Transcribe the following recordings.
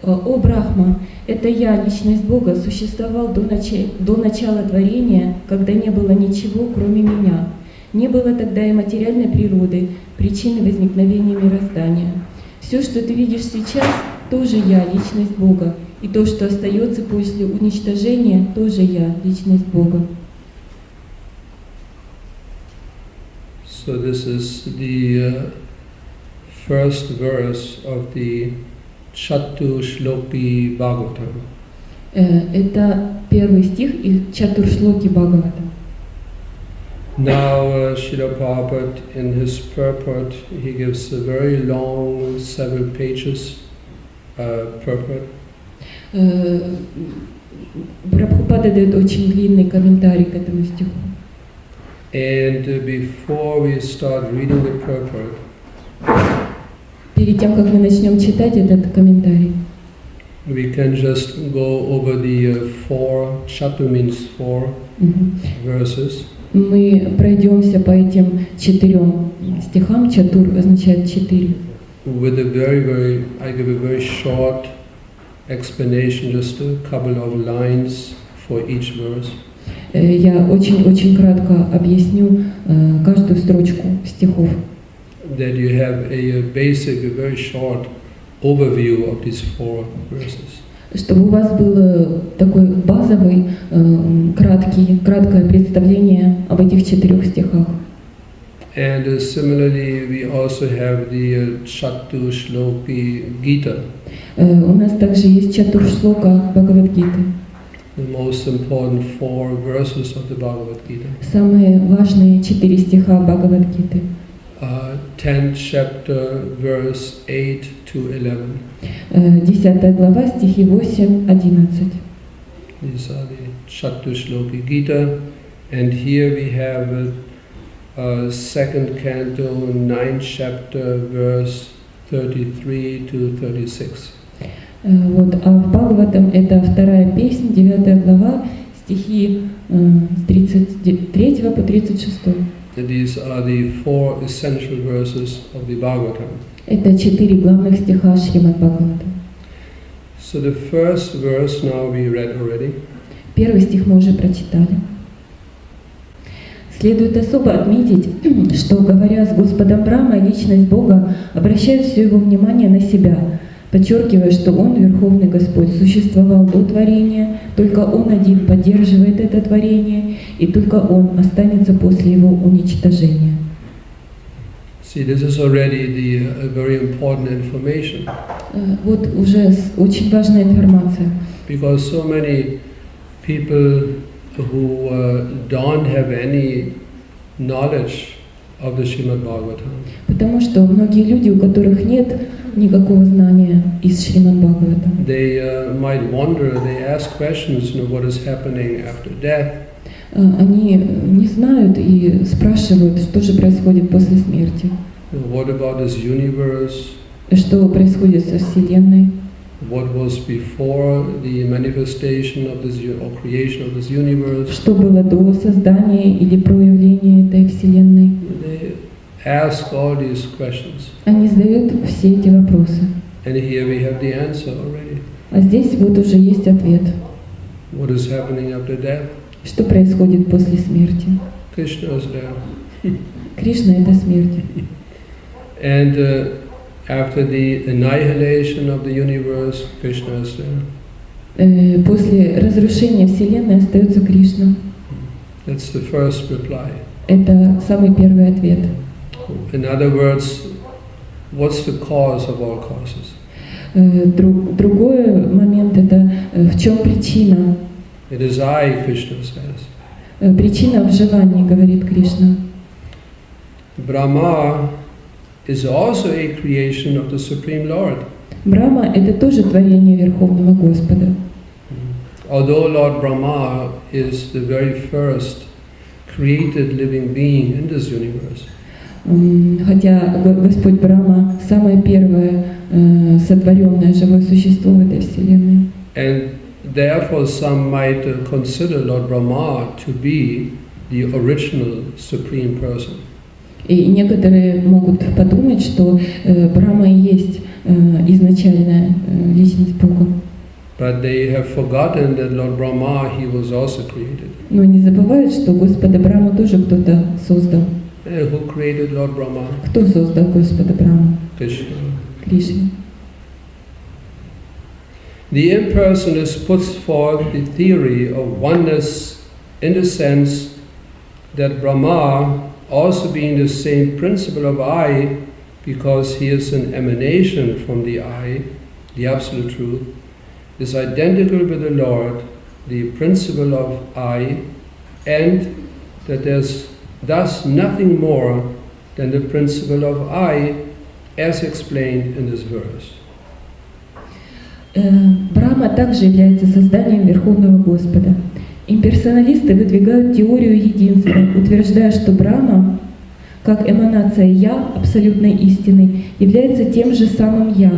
О Брахма, это я, личность Бога, существовал до начала творения, когда не было ничего, кроме меня. Не было тогда и материальной природы, причины возникновения мироздания. Все, что ты видишь сейчас, тоже я, личность Бога. И то, что остается после уничтожения, тоже я, личность Бога. So this is the first verse of the Chatushloki Bhagavatam. Это первый стих из Чатуршлоки Бхагавата. Now Srila Prabhupada in his purport, he gives a very long, several pages purport. Прабхупада дает очень длинный комментарий к этому стиху. And before we start reading the purport, перед тем, как мы начнем читать этот комментарий, we can just go over the four, chatu means four verses. Мы пройдемся по этим 4 стихам. Чатур означает 4. With a I give a very short explanation, just a couple of lines for each verse. Я очень кратко объясню каждую строчку стихов. That you have a basic, a very short overview of these four verses. Чтобы у вас было такой базовый, краткое представление об этих 4 стихах. And similarly, we also have the Chatushloki Gita. У нас также есть Чатуршлока Бхагавад-гиты. The most important 4 verses of the Bhagavad Gita. Самые важные 4 стиха Бхагавад-гиты. 10th chapter, verse 8 to 11. 10 глава, стихи 8-11. These are the Chatushloki Gita, and here we have second canto, 9th chapter, verse 33 to 36. Вот, а в Бхагаватам это 2 песнь, 9 глава, стихи с 33 по 36. These are the 4 essential verses of the Bhagavatam. Это 4 главных стиха Шримад Бхагавата. So the first verse now we read already. Первый стих мы уже прочитали. Следует особо отметить, что, говоря с Господом Брахмой, личность Бога обращает все его внимание на себя, подчеркивая, что Он, Верховный Господь, существовал до творения, только Он один поддерживает это творение, и только Он останется после его уничтожения. See, this is already the very important information. Вот уже очень важная информация. Because so many people who don't have any knowledge of the Srimad Bhagavatam. Потому что многие люди, у которых нет никакого знания из Шримад Бхагавата, They might wonder, they ask questions, what is happening after death. Они не знают и спрашивают, что же происходит после смерти. What about this universe? Что происходит со Вселенной? What was before the manifestation of this or creation of this universe? Что было до создания или проявления этой Вселенной? They ask all these questions. Они задают все эти вопросы. And here we have the answer already. А здесь вот уже есть ответ. What is happening after death? Что происходит после смерти? Krishna is there. Кришна — это смерть. And after the annihilation of the universe, Krishna is there. После разрушения Вселенной остается Кришна. That's the first reply. Это самый первый ответ. In other words, what's the cause of all causes? Другой момент — это в чем причина? It is I, Krishna says. Причина в желании, говорит Кришна. Brahma is also a creation of the Supreme Lord. Брахма — это тоже творение Верховного Господа. Although Lord Brahma is the very first created living being in this universe. Хотя Господь Брахма — самое первое сотворенное живое существо в этой Вселенной. And therefore some might consider Lord Brahma to be the original Supreme Person. И некоторые могут подумать, что Брахма и есть изначальная личность Бога. But they have forgotten that Lord Brahma, he was also created. Но не забывают, что Господа Браму тоже кто-то создал. Who created Lord Brahma? Кто создал Господа Браму? Krishna. Кришна. The impersonalist puts forth the theory of oneness in the sense that Brahma, also being the same principle of I, because he is an emanation from the I, the absolute truth, is identical with the Lord, the principle of I, and that there's thus nothing more than the principle of I, as explained in this verse. Брахма также является созданием Верховного Господа. Имперсоналисты выдвигают теорию единства, утверждая, что Брахма, как эманация «Я», абсолютной истины, является тем же самым «Я»,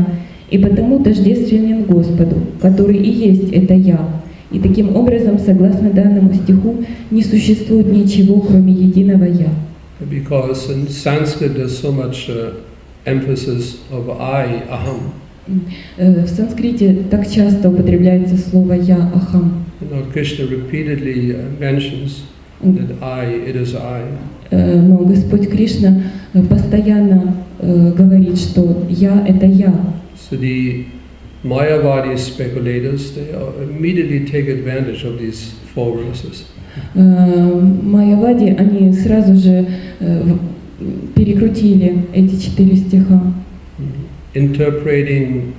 и потому тождественен Господу, который и есть это «Я». И таким образом, согласно данному стиху, не существует ничего, кроме единого «Я». Because in Sanskrit there's so much emphasis of I, aham. В санскрите так часто употребляется слово «я», «ахам». Lord Krishna repeatedly mentions that it is I. Но Господь Кришна постоянно говорит, что «я» — это «я». So the Mayavadi speculators, they immediately take advantage of these four verses. Майявади, они сразу же перекрутили эти 4 стиха. Interpreting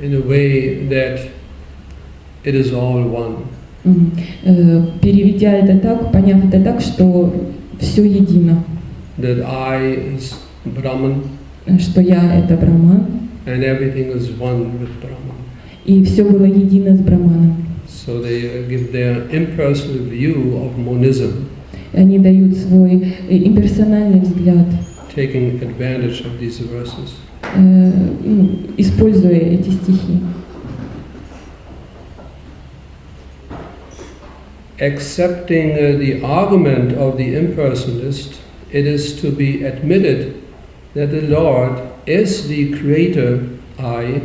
in a way that it is all one. Переведя это так, поняв это так, что все едино. That I is Brahman. Что я это Брахман. And everything is one with Brahman. И все было едино с Брахманом. So they give their impersonal view of monism. Они дают свой имперсональный взгляд. Taking advantage of these verses. Используя эти стихи. Accepting the argument of the impersonalist, it is to be admitted that the Lord is the creator I,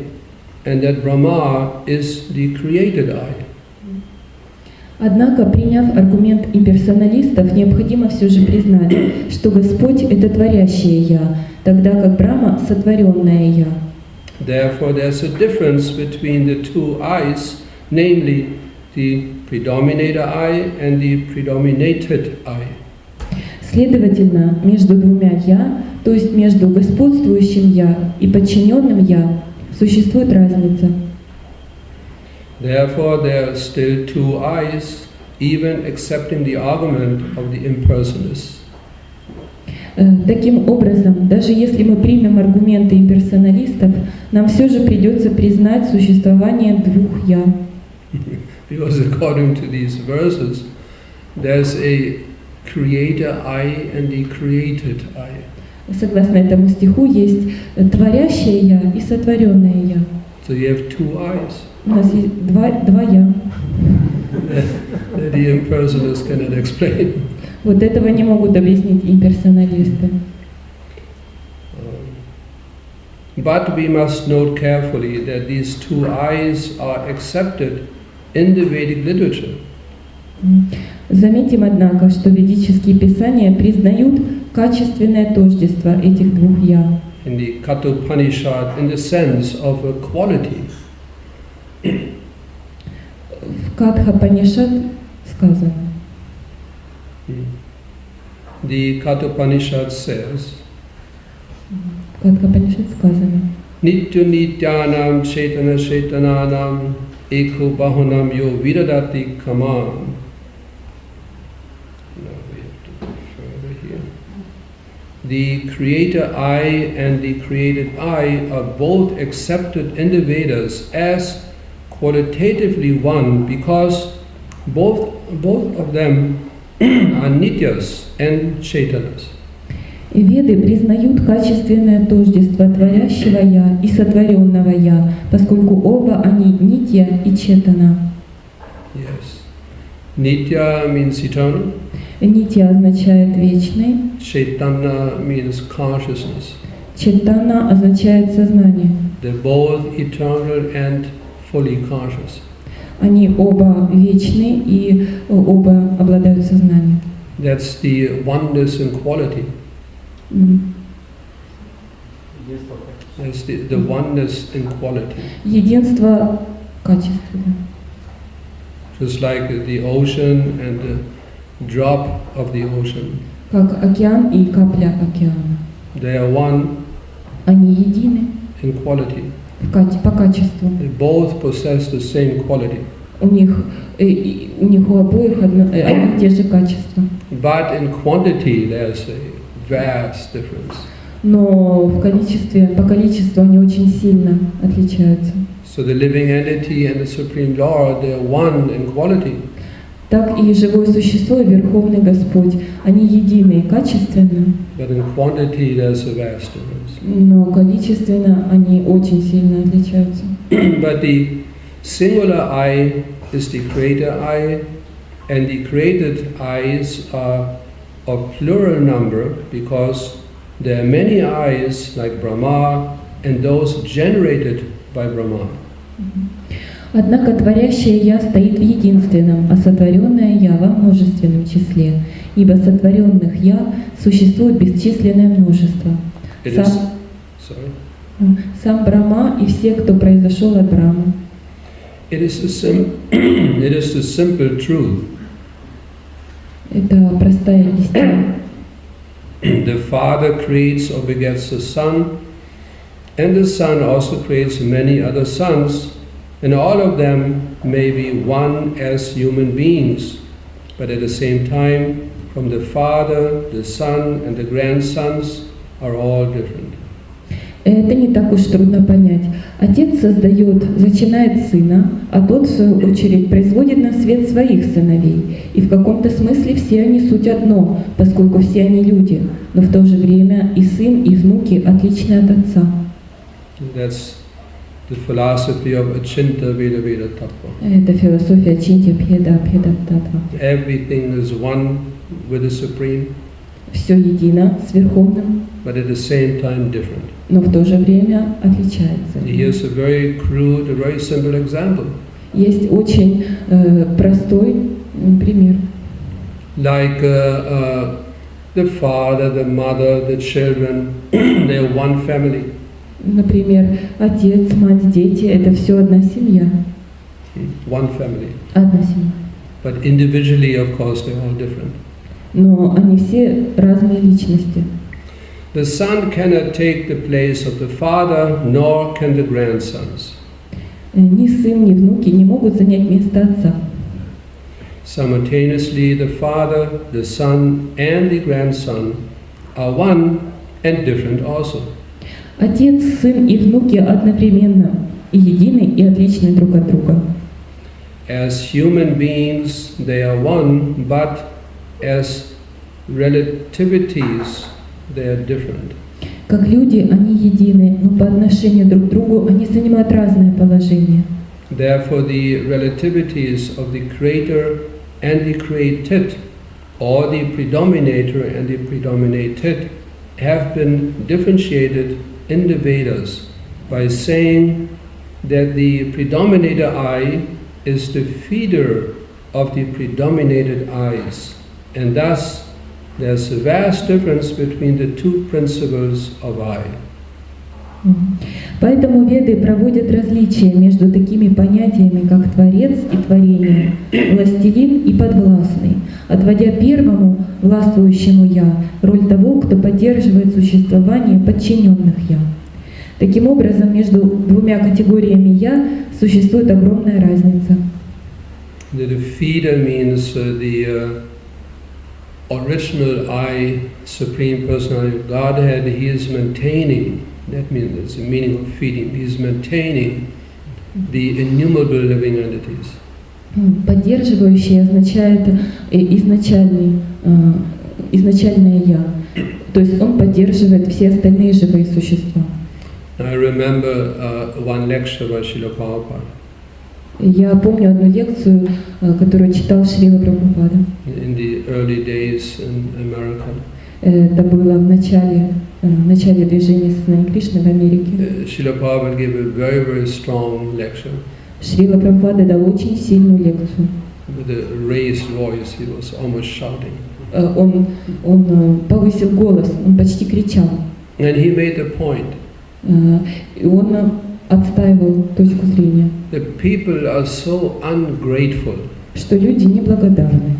and that Brahma is the created I. Однако, приняв аргумент имперсоналистов, необходимо все же признать, что Господь — это творящее «Я», тогда как Брахма — сотворенное «Я». Therefore, there's a difference between the two I's, namely the predominator I and the predominated I. Следовательно, между двумя «Я», то есть между господствующим «Я» и подчиненным «Я», существует разница. Therefore, there are still two I's, even accepting the argument of the impersonalists. Таким образом, даже если мы примем аргументы имперсоналистов, нам все же придется признать существование двух «Я». Because according to these verses, there's a creator I and the created I. Согласно этому стиху, есть творящее «Я» и сотворенное «Я». So you have two I's. У нас есть два «Я». The impersonalists cannot explain. Вот этого не могут объяснить имперсоналисты. But we must note carefully that these two I's are accepted in the Vedic literature. Заметим, однако, что ведические писания признают качественное тождество этих двух «Я». In the Kathopanishad, in the sense of a quality. В Катха-панишад сказано. The Kathopanishad says, В Катха-панишад сказано. Nitya nityanam chetana chetananam eko bahunam yo vidadati kamam. Now we have to go further here. The creator I and the created I are both accepted in the Vedas as qualitatively one because both of them are nityas and chetanas. Веды признают качественное тождество творящего «Я» и сотворенного «Я», поскольку оба они нитья и четана. Yes. Nitya means eternal. Нитья означает вечный. Chaitanya means consciousness. Чайтана означает сознание. They're both eternal and fully conscious. Они оба вечны и оба обладают сознанием. That's the oneness in quality. That's the oneness in quality. Единство качества. Just like the ocean and the drop of the ocean. Как океан и капля океана. They are one. Они едины. In quality. По качеству. They both possess the same quality. У них у обоих одни и те же качества. But in quantity there's a vast difference. Но по количеству они очень сильно отличаются. So the living entity and the Supreme Lord, they are one in quality. Так и живое существо и Верховный Господь, они едины и качественны. But in quantity there's a vast difference. Но количественно они очень сильно отличаются. But the singular I is the creator I, and the created eyes are of plural number because there are many eyes like Brahma and those generated by Brahma. Однако творящее Я стоит в единственном, а сотворенное Я во множественном числе, ибо сотворенных Я существует бесчисленное множество. Сам Брахма и все, кто произошел от Брахмы. It is the simple truth. Это простая истина. The Father creates or begets the Son, and the Son also creates many other sons, and all of them may be one as human beings, but at the same time, from the Father, the Son, and the grandsons are all different. Это не так уж трудно понять. Отец создает, зачинает сына, а тот, в свою очередь, производит на свет своих сыновей. И в каком-то смысле все они суть одно, поскольку все они люди, но в то же время и сын, и внуки отличны от отца. That's the philosophy of Achinta Veda Veda Tattva. Это философия Чинтя Бхеда Бхеда Татва. Everything is one with the Supreme. Все едино с Верховным, but at the same time different. Но в то же время отличается. Here's a very crude, a very simple example. Есть очень простой пример. Like the father, the mother, the children, they are one family. Например, отец, мать, дети – это все одна семья. One family. Одна семья. But individually, of course, they are all different. Но они все разные личности. The son cannot take the place of the father, nor can the grandsons. Ни сын, ни внуки не могут занять место отца. Simultaneously, the father, the son, and the grandson are one and different also. Отец, сын и внуки одновременно и едины, и отличны друг от друга. As human beings, they are one, but as relativities, they are different. Как люди, они едины, но по отношению друг к другу они занимают разное положение. Therefore, the relativities of the creator and the created, or the predominator and the predominated, have been differentiated in the Vedas by saying that the predominator eye is the feeder of the predominated eyes, and thus there's a vast difference between the two principles of I. Поэтому веды проводят различия между такими понятиями, как Творец и Творение, Властелин и Подвластный, отводя первому, властвующему Я, роль того, кто поддерживает существование подчиненных Я. Таким образом, между двумя категориями Я существует огромная разница. The feeder means the original I, Supreme Personality of Godhead, He is maintaining. That means it's the meaning of feeding. He is maintaining the innumerable living entities. Поддерживающий означает изначальное Я. То есть он поддерживает все остальные живые существа. I remember one lecture by Шрила Прабхупада. Я помню одну лекцию, которую читал Шрила Прабхупада. In the early days in America. Это было в начале начале движения Сознания Кришны в Америке. Шрила Prabhupada gave a very, very strong lecture. Шрила Прабхупада дал очень сильную лекцию. With a raised voice, he was almost shouting. Он повысил голос, он почти кричал. And he made the point. И он отстаивал точку зрения. The people are so ungrateful. Что люди неблагодарны.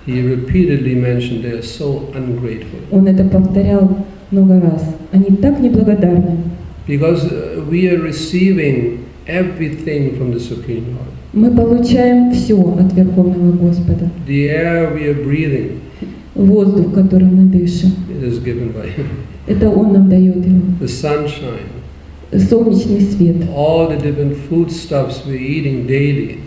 He repeatedly mentioned they are so ungrateful. Он это повторял много раз. Они так неблагодарны. Because we are receiving everything from the Supreme Lord. Мы получаем все от Верховного Господа. The air we are breathing. Воздух, которым мы дышим. It is given by Him. Это Он нам дает его. The sunshine. Солнечный свет. All the different foodstuffs we're eating daily.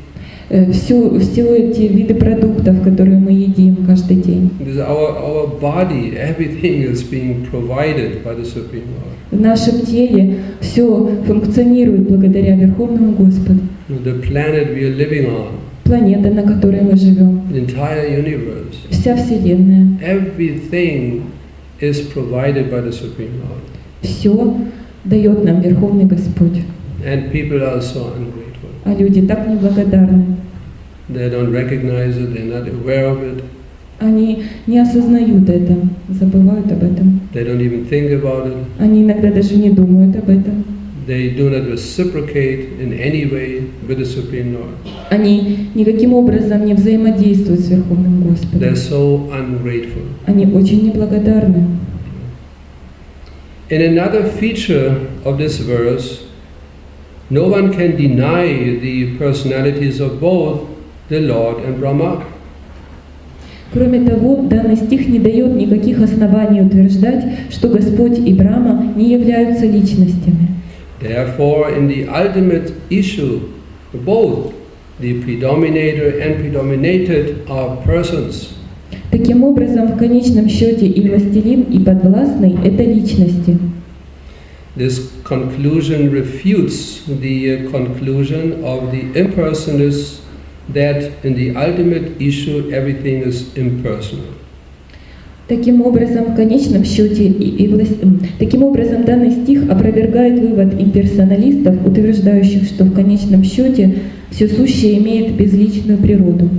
Все эти виды продуктов, которые мы едим каждый день. Our body, everything is being provided by the Supreme Lord. В нашем теле все функционирует благодаря Верховному Господу. The planet we are living on. Планета, на которой мы живем. The entire universe. Вся Вселенная. Everything is provided by the Supreme Lord. Все дает нам Верховный Господь. And people are so ungrateful. А люди так неблагодарны. They don't recognize it, they're not aware of it. Они не осознают это, забывают об этом. They don't even think about it. Они иногда даже не думают об этом. They do not reciprocate in any way with the Supreme Lord. Они никаким образом не взаимодействуют с Верховным Господом. They're so ungrateful. Они очень неблагодарны. In another feature of this verse, no one can deny the personalities of both the Lord and Brahma. Кроме того, данный стих не дает никаких оснований утверждать, что Господь и Брахма не являются личностями. Therefore, in the ultimate issue, both the predominator and predominated are persons. Таким образом, в конечном счете и властелин, и подвластный – это личности. This conclusion refutes the conclusion of the impersonalists that in the ultimate issue everything is impersonal. Таким образом, в конечном счете таким образом, данный стих опровергает вывод имперсоналистов, утверждающих, что в конечном счете все сущее имеет безличную природу.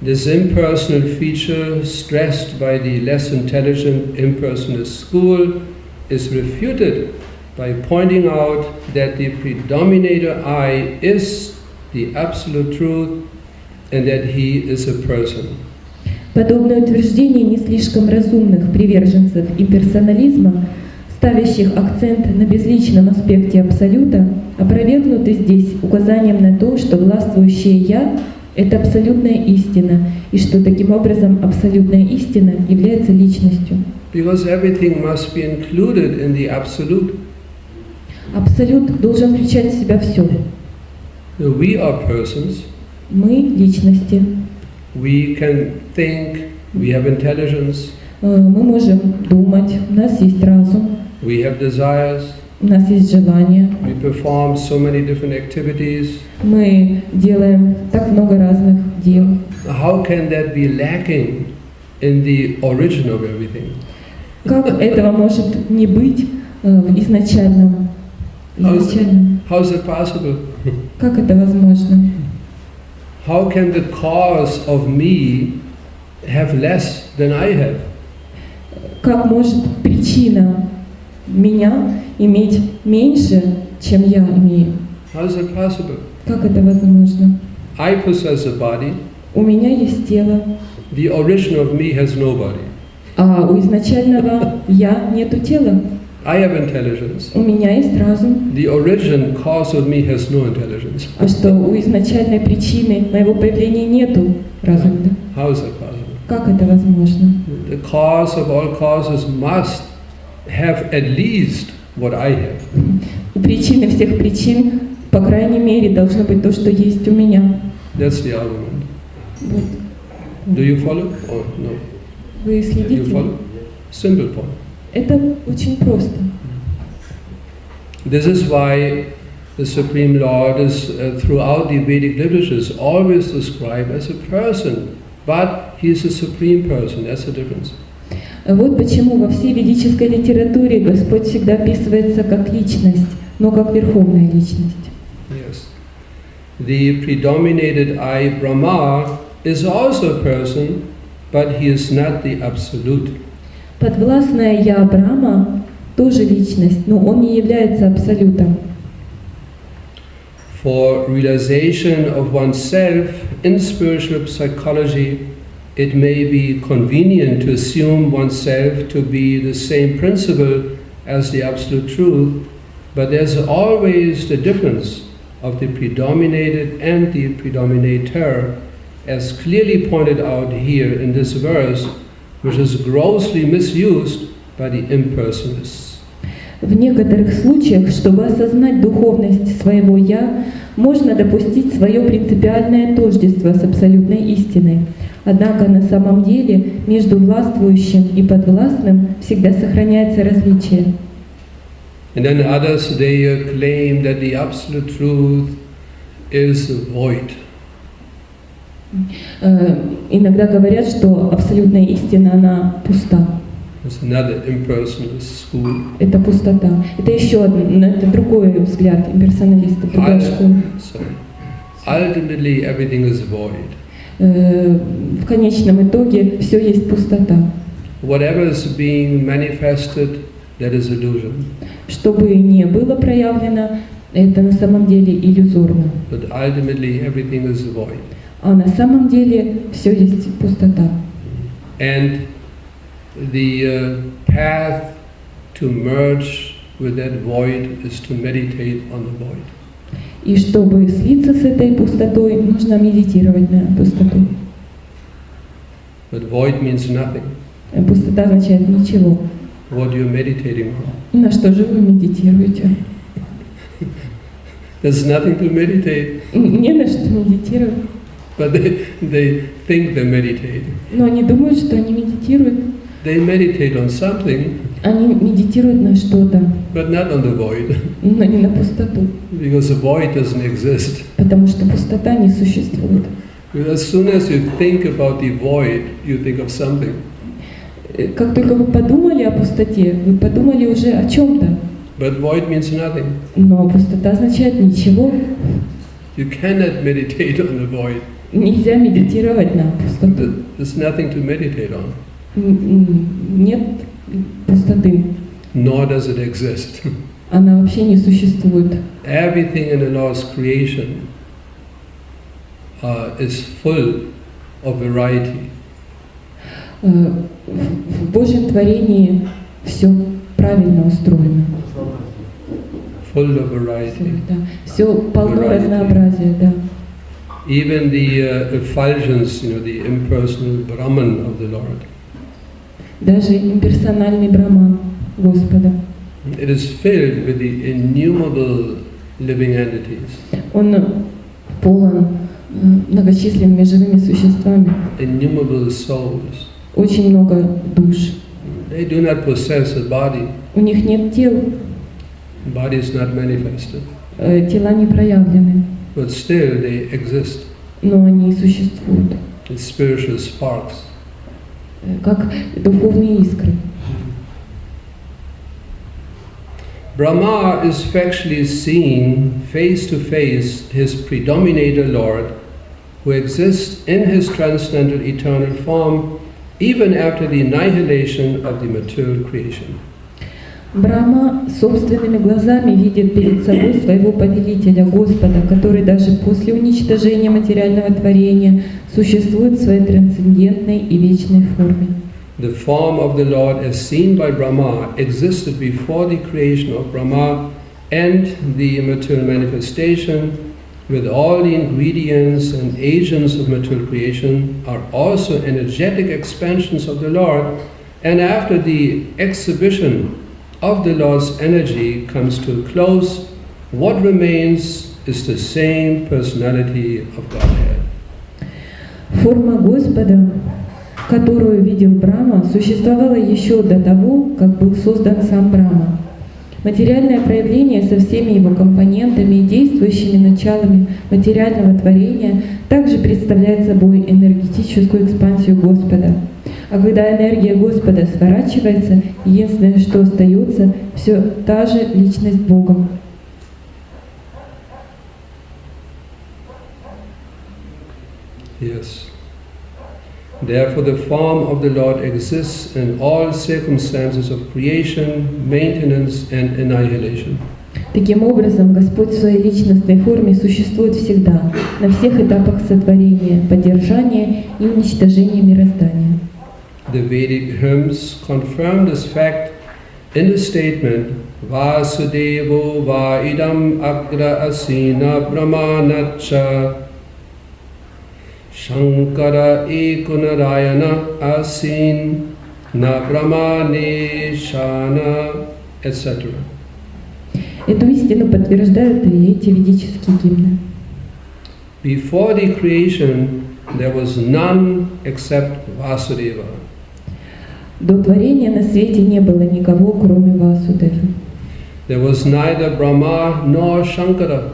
This impersonal feature, stressed by the less intelligent impersonalist school, is refuted by pointing out that the predominator I is the absolute truth and that he is a person. Подобное утверждение не слишком разумных приверженцев имперсонализма, ставящих акцент на безличном аспекте Абсолюта, опровергнуты здесь указанием на то, что властвующее «Я» — это абсолютная истина, и что таким образом абсолютная истина является личностью. Because everything must be included in the absolute. Абсолют должен включать в себя все. We are persons. Мы личности. We can think. We have intelligence. Мы можем думать. У нас есть разум. We have desires. У нас есть желания. We perform so many different activities. Мы делаем так много разных дел. How can that be lacking in the origin of everything? Как этого может не быть в изначальном? How is it possible? Как это возможно? How can the cause of me have less than I have? Как может причина меня иметь меньше, чем я имею? How is it possible? Как это возможно? I possess a body. У меня есть тело. The origin of me has no body. А у изначального я нету тела. I have intelligence. У меня есть разум. The origin cause of me has no intelligence. А что у изначальной причины моего появления нету разума? How is that possible? Как это возможно? The cause of all causes must have at least what I have. У причины всех причин, по крайней мере, должно быть то, что есть у меня. That's the argument. Вот. Do you follow? Or no? Вы You следите? follow? Simple point. Это очень просто. This is why the Supreme Lord is throughout the Vedic literatures always described as a person, but he is a supreme person. That's the difference. Вот почему во всей ведической литературе Господь всегда описывается как личность, но как верховная личность. Yes. The predominated I, Brahma, is also a person, but he is not the absolute. Подвластное Я Брахма тоже личность, но он не является абсолютом. For realization of oneself in spiritual psychology, it may be convenient to assume oneself to be the same principle as the absolute truth, but there's always the difference of the predominated and the predominator, as clearly pointed out here in this verse, which is grossly misused by the impersonalists. В некоторых случаях, чтобы осознать духовность своего «я», можно допустить свое принципиальное тождество с абсолютной истиной. Однако на самом деле между властвующим и подвластным всегда сохраняется различие. And then others, they claim that the absolute truth is void. Иногда говорят, что абсолютная истина, она пуста. It's another impersonalist school. Это пустота. Это еще один, это другой взгляд имперсоналиста, другая школа. Ultimately, everything is void. В конечном итоге все есть пустота. Whatever is being manifested, that is illusion. Что бы ни было проявлено, это на самом деле иллюзорно. But ultimately, everything is void. А на самом деле все есть пустота. And the path to merge with that void is to meditate on the void. И чтобы слиться с этой пустотой, нужно медитировать на пустоту. But void means nothing. Пустота означает ничего. What are you meditating on? На что же вы медитируете? There's nothing to meditate. Не на что медитировать. But they think they meditate. Но они думают, что они медитируют. They meditate on something. Они медитируют на что-то. But not on the void. Но не на пустоту. Because the void doesn't exist. Потому что пустота не существует. As soon as you think about the void, you think of something. Как только вы подумали о пустоте, вы подумали уже о чем-то. But void means nothing. Но пустота означает ничего. You cannot meditate on the void. Нельзя медитировать на пустоту. There's nothing to meditate on. Нет пустоты. Nor does it exist. Она вообще не существует. Everything in the Lord's creation is full of variety. В Божьем творении все правильно устроено. Full of variety. Все полно разнообразия, да. Even the effulgence, the impersonal Brahman of the Lord. Даже имперсональный Брахман Господа. It is filled with the innumerable living entities. Он полон многочисленными живыми существами. Innumerable souls. Очень много душ. They do not possess a body. У них нет тел. Body is not manifested. Тела не проявлены. But still they exist. Но они существуют. It's spiritual sparks. Как духовные искры. Brahma is factually seen face to face his predominator Lord, who exists in his transcendental eternal form even after the annihilation of the material creation. Брахма собственными глазами видит перед собой своего повелителя, Господа, который даже после уничтожения материального творения существует в своей трансцендентной и вечной форме. The form of the Lord as seen by Brahma existed before the creation of Brahma and the material manifestation, with all the ingredients and agents of material creation are also energetic expansions of the Lord, and after the exhibition of the Lord's energy comes to a close, what remains is the same personality of Godhead. Форма Господа, которую видел Брахма, существовала еще до того, как был создан сам Брахма. Материальное проявление со всеми его компонентами и действующими началами материального творения также представляет собой энергетическую экспансию Господа. А когда энергия Господа сворачивается, единственное, что остается, все та же личность Бога. Yes. Therefore, the form of the Lord exists in all circumstances of creation, maintenance and annihilation. Таким образом, Господь в своей личностной форме существует всегда, на всех этапах сотворения, поддержания и уничтожения мироздания. The Vedic hymns confirm this fact in the statement Vasudevo va idam agra asina brahmanacha Shankara ekunarayana asin na brahmane shana, etc. Эту истину подтверждают и эти ведические гимны. Before the creation, there was none except Vasudeva. До творения на свете не было никого, кроме Васудевы. There was neither Brahma nor Shankara.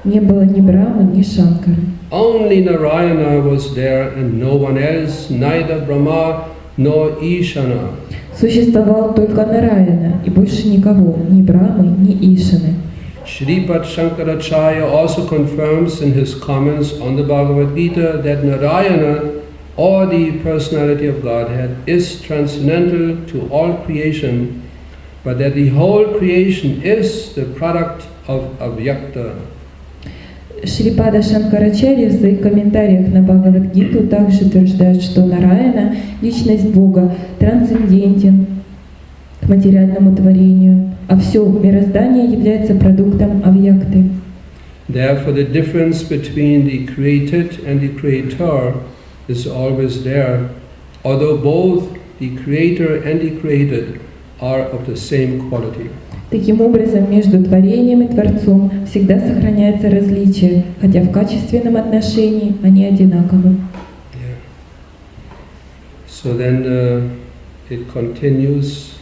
Не было ни Брахмы, ни Шанкары. Only Narayana was there and no one else, neither Brahma nor Ishana. Существовал только Нараяна, и больше никого, ни Брамы, ни Ишаны. Shripad Shankaracharya also confirms in his comments on the Bhagavad Gita that Narayana, or the personality of Godhead, is transcendental to all creation, but that the whole creation is the product of Avyakta. Шрипада Шанкарачарья в своих комментариях на Бхагавад-гиту также утверждает, что Нараяна, личность Бога, трансцендентен к материальному творению, а все мироздание является продуктом Авьякты. Therefore, the difference between the created and the creator is always there, although both the creator and the created are of the same quality. Таким образом, между творением и Творцом всегда сохраняется различие, хотя в качественном отношении они одинаковы. Yeah. So then it continues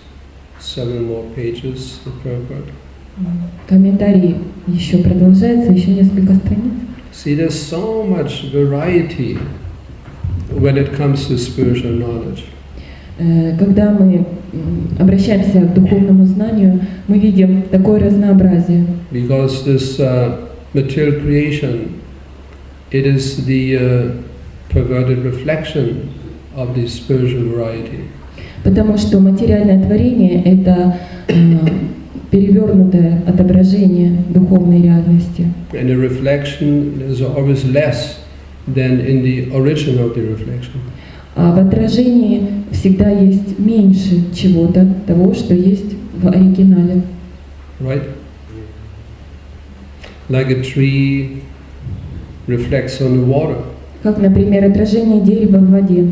7 more pages, the purport. Комментарий еще продолжается, еще несколько страниц. See, there's so much variety when it comes to spiritual knowledge. Когда мы обращаемся к духовному знанию, мы видим такое разнообразие. Because this material creation, it is the perverted reflection of the spiritual variety. Потому что материальное творение – это перевернутое отображение духовной реальности. And the reflection is always less than in the origin of the reflection. А в отражении всегда есть меньше чего-то, того, что есть в оригинале. Right? Like a tree reflects on the water. Как, например, отражение дерева в воде.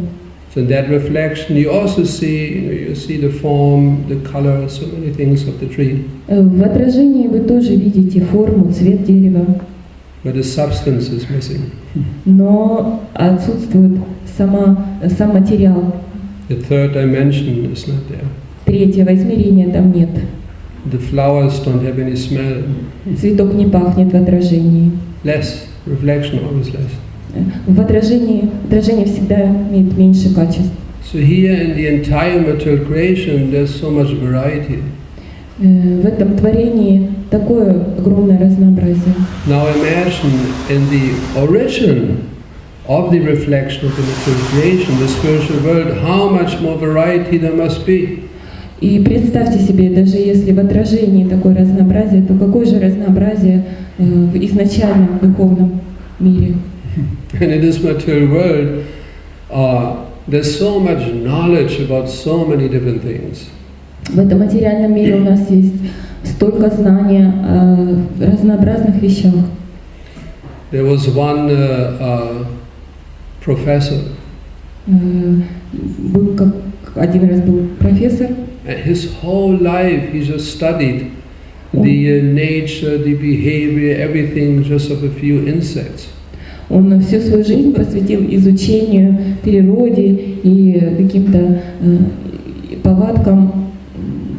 So in that reflection you also see, you see the form, the color, so many things of the tree. В отражении вы тоже видите форму, цвет дерева. But the substance is missing. Но отсутствует сам материал. The third dimension is not there. Третьего измерения там нет. The flowers don't have any smell. Цветок не пахнет в отражении. Less, reflection always less. В отражение всегда имеет меньше качеств. So here in the entire material creation there's so much variety. В этом творении такое огромное разнообразие. Now imagine in the origin of the reflection of the material creation, the spiritual world, how much more variety there must be. И представьте себе, даже если в отражении такое разнообразие, то какое же разнообразие в изначальном духовном мире. And in this material world, there's so much knowledge about so many different things. В этом материальном мире у нас есть столько знания о разнообразных вещах. There was one professor. Один раз был профессор. His whole life he just studied the nature, the behavior, everything just of a few insects. Он всю свою жизнь посвятил изучению природы и каким-то повадкам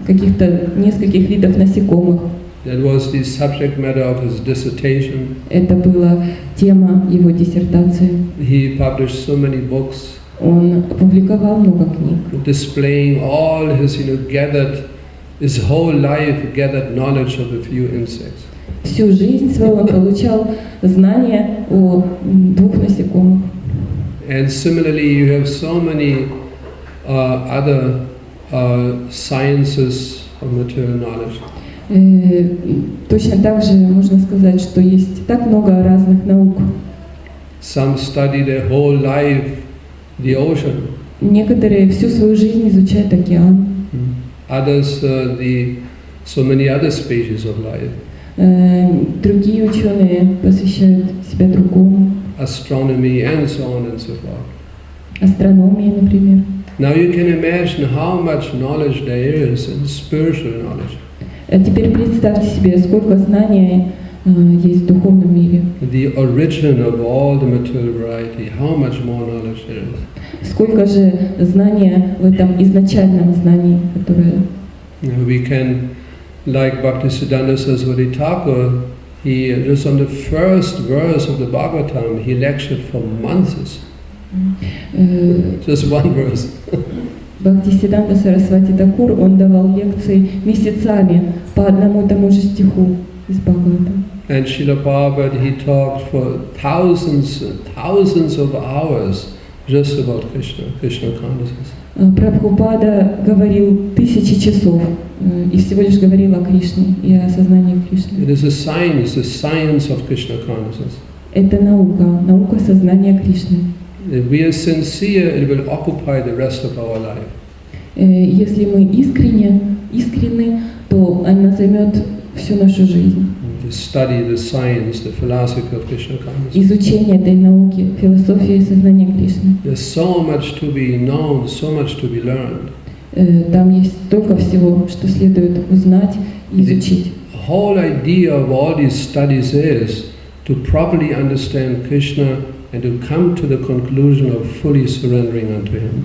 каких-то нескольких видов насекомых. That was the subject matter of his dissertation. Это была тема его диссертации. He published so many books. Он опубликовал много книг, displaying all his, his whole life gathered knowledge of a few insects. Всю жизнь свою он получал знания о 2 насекомых. And similarly, you have so many other sciences of material knowledge. Точно так же можно сказать, что есть так много разных наук. Some study their whole life the ocean. Некоторые всю свою жизнь изучают океан. Others so many other species of life. Другие ученые посвящают себя другому. Astronomy and so on and so forth. Астрономия, например. Now you can imagine how much knowledge there is in spiritual knowledge. Теперь представьте себе, сколько знаний есть в духовном мире. The origin of all the material variety, how much more knowledge there is. Сколько же знания в этом изначальном знании, которое... We can, like Bhaktisiddhanta Saraswati Thakur, he just on the first verse of the Bhagavatam, he lectured for months. Just one verse. Бхактисиддханта Сарасвати Такур, он давал лекции месяцами по одному тому же стиху из Бхагавата. And Srila Prabhupada, he talked for thousands and thousands of hours just about Krishna, Krishna consciousness. Прабхупада говорил 1000 часов и всего лишь говорил о Кришне и о сознании Кришны. It is a science, the science of Krishna consciousness. Это наука, наука сознания Кришны. If we are sincere, it will occupy the rest of our life. Если мы искренны, то она займет всю нашу жизнь. To study the science, the philosophy of Krishna consciousness. Изучение этой науки, философии сознания Кришны. There's so much to be known, so much to be learned. Там есть столько всего, что следует узнать и изучить. The whole idea of all these studies is to properly understand Krishna and to come to the conclusion of fully surrendering unto Him.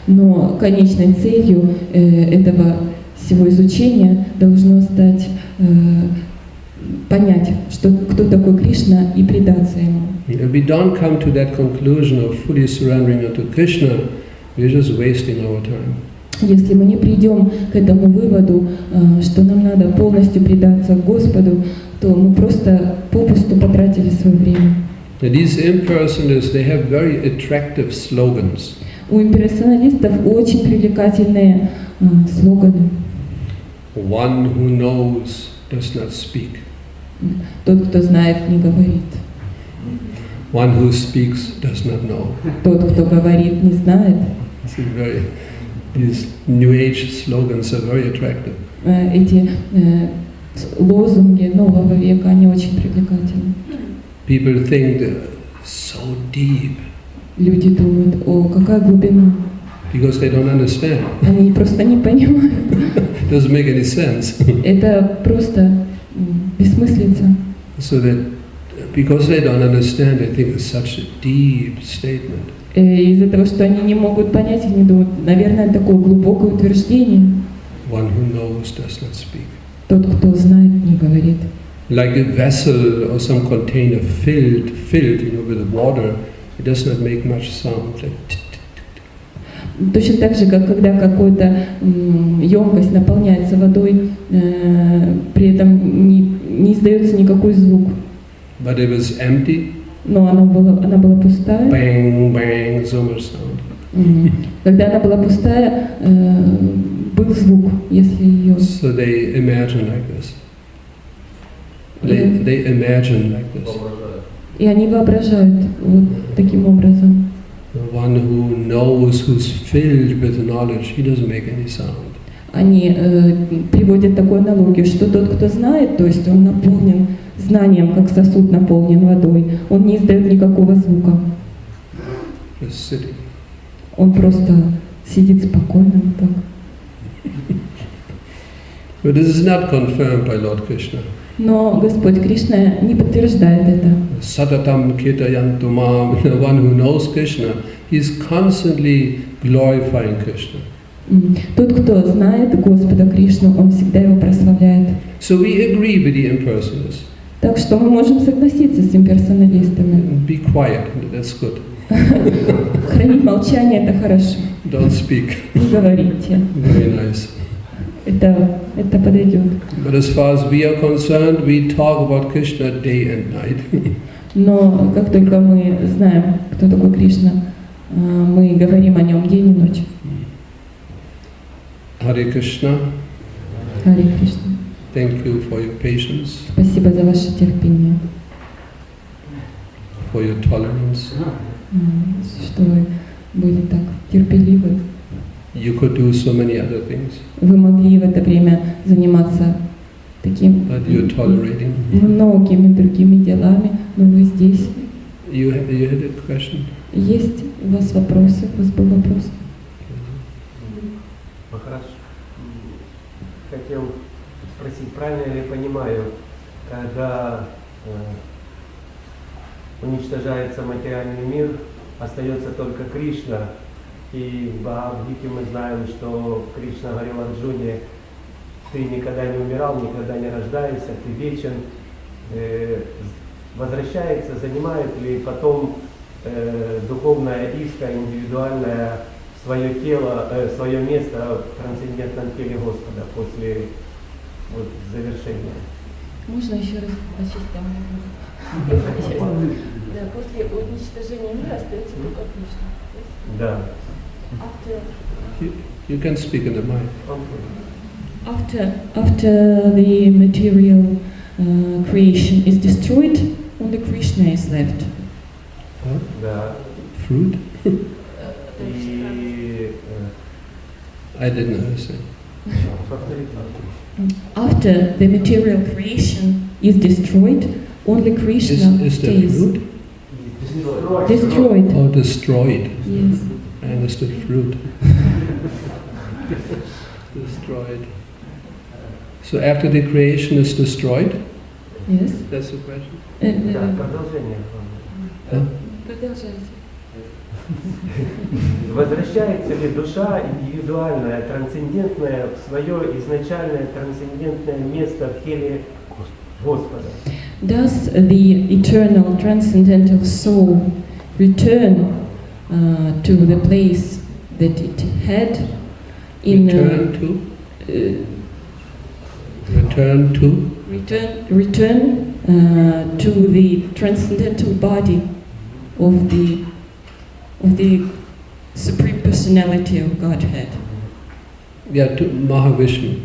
Но конечной целью этого всего изучения должно стать понять, что кто такой Кришна и предаться ему. If we don't come to that conclusion of fully surrendering unto Krishna, we're just wasting our time. Если мы не придем к этому выводу, что нам надо полностью предаться Господу, то мы просто попусту потратили свое время. These impersonalists, they have very attractive slogans. У имперсоналистов очень привлекательные слоганы. One who knows does not speak. Тот, кто знает, не говорит. One who speaks does not know. Тот, кто говорит, не знает. These New Age slogans are very attractive. Эти лозунги нового века, они очень привлекательны. People think they're so deep. Люди думают, о, какая глубина. Because they don't understand. Они просто не понимают. It doesn't make any sense. Это просто бессмыслица. So that because they don't understand, they think it's such a deep statement. Из-за того, что они не могут понять, они думают, наверное, такое глубокое утверждение. One who knows does not speak. Тот, кто знает, не говорит. Like a vessel or some container filled, with water, it does not make much sound. Точно так же, как когда какая-то емкость наполняется водой, при этом не издается никакой звук. But it was empty. Но она была пустая. Bang, bang, so much sound. Когда она была пустая, был звук, если ее... So they imagine like this. They imagine like this. И они воображают вот таким образом. The one who knows, who's filled with knowledge, he doesn't make any sound. Они приводят такую аналогию, что тот, кто знает, то есть он наполнен знанием, как сосуд наполнен водой, он не издает никакого звука. Just sitting. Он просто сидит спокойно вот так. But this is not confirmed by Lord Krishna. Но Господь Кришна не подтверждает это. Satatam kitayantu mam, the one who knows Krishna, he's constantly glorifying Krishna. Тот, кто знает Господа Кришну, он всегда его прославляет. So we agree with the impersonalists. Так что мы можем согласиться с имперсоналистами. Be quiet, that's good. Хранить молчание — это хорошо. Don't speak. Не говорите. Very nice. Это подойдет. But as far as we are concerned, we talk about Krishna day and night. Но как только мы знаем, кто такой Кришна, мы говорим о нем день и ночь. Харе Кришна. Харе Кришна. Thank you for your patience. Спасибо за ваше терпение. For your tolerance. Что вы были так терпеливы. You could do so many other things. Вы могли в это время заниматься таким многими другими делами, но вы здесь. You had a question? Есть у вас вопросы? У вас был вопрос? Хорошо. Хотел спросить, правильно ли я понимаю, когда уничтожается материальный мир, остается только Кришна, и в Бхагавадгите мы знаем, что Кришна говорил Арджуне: ты никогда не умирал, никогда не рождаешься, ты вечен. Возвращается, занимает ли потом духовная иска, индивидуальное свое тело, свое место в трансцендентном теле Господа после завершения? Можно еще раз по частям? Да, после уничтожения мира остается только Кришна. Да. You can speak in the mic. After the material creation is destroyed, only Krishna is left. What? Да. Fruit? I didn't understand. After the material creation is destroyed, only Krishna is stays. Fruit? Destroyed. Oh, destroyed. Yes. I understood fruit. Destroyed. So after the creation is destroyed? Yes. That's the question? Да, продолжение. Продолжайте. Возвращается ли душа индивидуальная, трансцендентная в свое изначальное трансцендентное место в теле Господа? Does the eternal transcendental soul return to the place that it had in return to the transcendental body of the Supreme Personality of Godhead? Yeah, to Mahavishnu.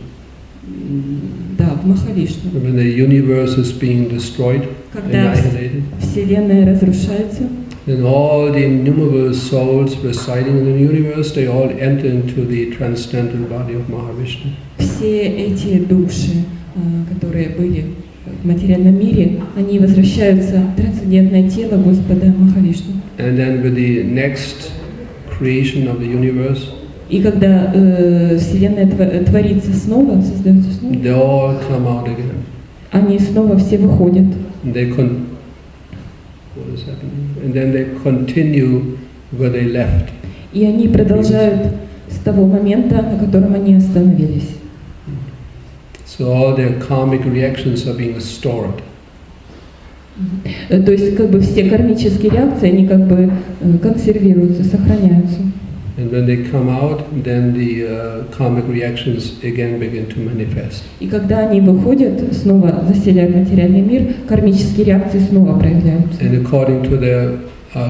Да, в Махавишну. When the universe is being destroyed, Когда annihilated, Вселенная разрушается, then all the innumerable souls residing in the universe, they all enter into the transcendental body of Mahavishnu. Все эти души, которые были в материальном мире, они возвращаются в трансцендентное тело Господа Махавишну. And then with the next creation of the universe, и когда Вселенная творится снова, создается снова, they all come out again. Они снова все выходят. And they what is happening? And then they continue where they left. И они продолжают с того момента, на котором они остановились. So all their karmic reactions are being stored. То есть как бы все кармические реакции, они как бы консервируются, сохраняются. And when they come out, then the karmic reactions again begin to manifest. И когда они выходят, снова заселяют материальный мир, кармические реакции снова проявляются. And according to their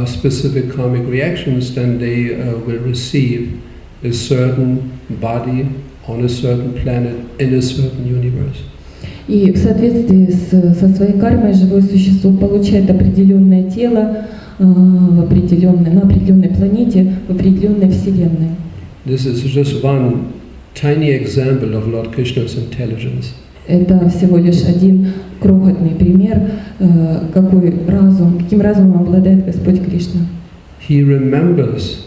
specific karmic reactions, then they will receive a certain body on a certain planet in a certain universe. И в соответствии со своей кармой живое существо получает определенное тело на определенной планете, в определенной вселенной. This is just one tiny example of Lord Krishna's intelligence. Это всего лишь один крохотный пример, каким разумом обладает Господь Кришна. He remembers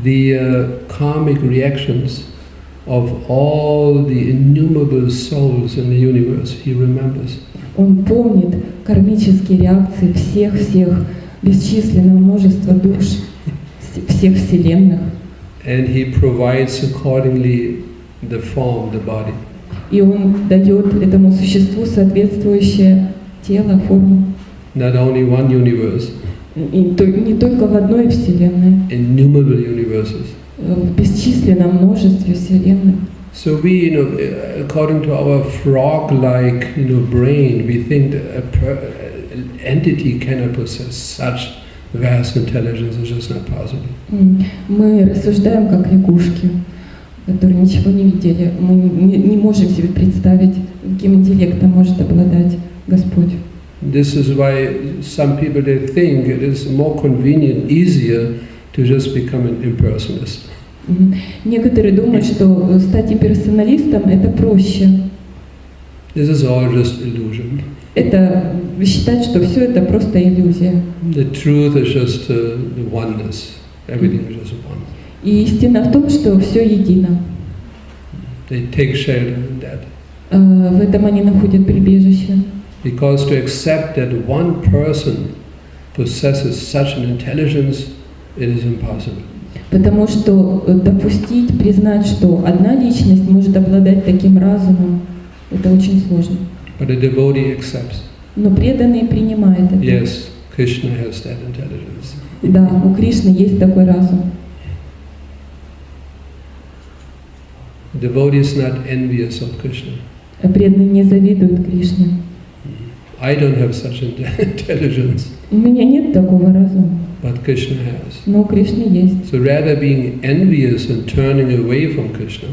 the karmic reactions of all the innumerable souls in the universe. He remembers. Он помнит кармические реакции всех бесчисленного множества душ, всех вселенных. And he provides accordingly the form, the body. И он дает этому существу соответствующее тело, форму. Not only one universe. И не только в одной вселенной, innumerable universes. в бесчисленном множестве вселенных. So we, according to our frog-like, brain, we think that an entity cannot possess such vast intelligence. It's just not possible. Мы рассуждаем как лягушки, которые ничего не видели. Мы не можем себе представить, каким интеллектом может обладать Господь. This is why some people, they think it is more convenient, easier to just become an impersonalist. Некоторые думают, что стать имперсоналистом это проще. This is all just illusion. Это считать, что все это просто иллюзия. The truth is just the oneness. Everything is just one. И истина в том, что все едино. They take shelter in that. В этом они находят прибежище. Because to accept that one person possesses such an intelligence, it is impossible. Потому что допустить, признать, что одна личность может обладать таким разумом, это очень сложно. But a devotee accepts. Но преданный принимает это. Yes, Krishna has that intelligence. Да, у Кришны есть такой разум. The devotee is not envious of Krishna. Преданные не завидуют Кришне. I don't have such intelligence. У меня нет такого разума. But Krishna has. Но у Кришны есть. So rather being envious and turning away from Krishna.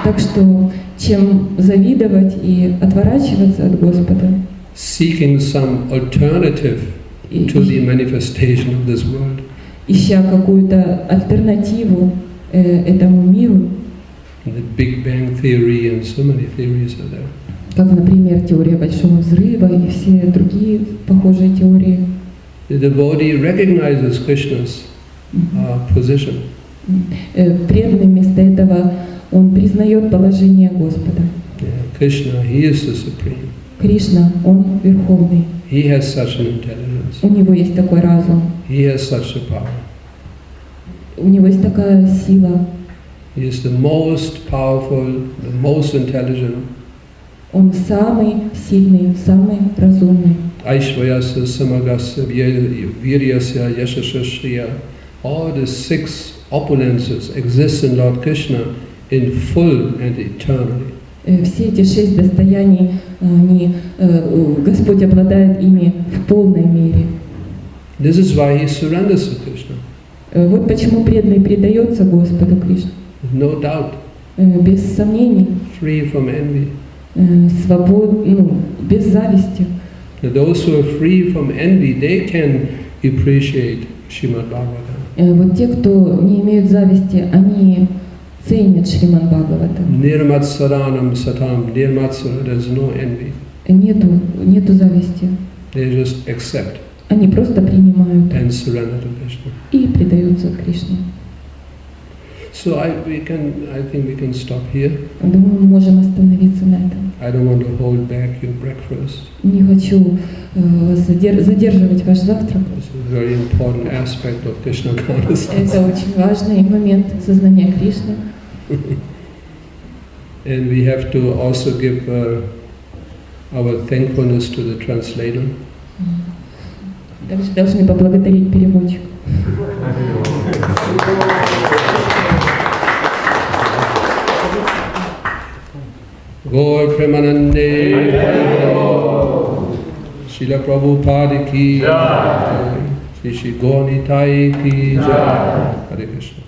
Так что, чем завидовать и отворачиваться от Господа, seeking some alternative to the manifestation of this world. Ища какую-то альтернативу этому миру. The Big Bang theory and so many theories are there. Как, например, теория Большого Взрыва и все другие похожие теории. The devotee recognizes Krishna's position. Преданный вместо этого он признает положение Господа. Krishna, he is the supreme. Кришна, он верховный. He has such an intelligence. У него есть такой разум. He has such a power. У него есть такая сила. He is the most powerful, the most intelligent. Он самый сильный, самый разумный. Aishvayasya, Samagasya, Viryasya, Yashashashriya. All the 6 opulences exist in Lord Krishna in full and eternally. Все эти 6 достояний, Господь обладает ими в полной мере. This is why he surrenders to Krishna. Вот почему преданный предается Господу Кришне. No doubt. Без сомнений. Free from envy. Без зависти. Those who are free from envy, they can appreciate Srimad Bhagavatam. Вот те, кто не имеют зависти, они ценят Шримад Бхагаватам. Nirmatsaranam satam, nirmatsara, there's no envy. Нету зависти. They just accept. Они просто принимают and surrender to Krishna. И предаются Кришне. So I think we can stop here. Думаю, мы можем остановиться на этом. I don't want to hold back your breakfast. Не хочу задерживать ваш завтрак. It's a very important aspect of Krishna consciousness. Это очень важный момент сознания Кришны. And we have to also give our thankfulness to the translator. Также должны поблагодарить переводчика. Gaur Premanande Srila Prabhupada ki Jai, Shri Gaur Nitai ki Jai. Hare Krishna.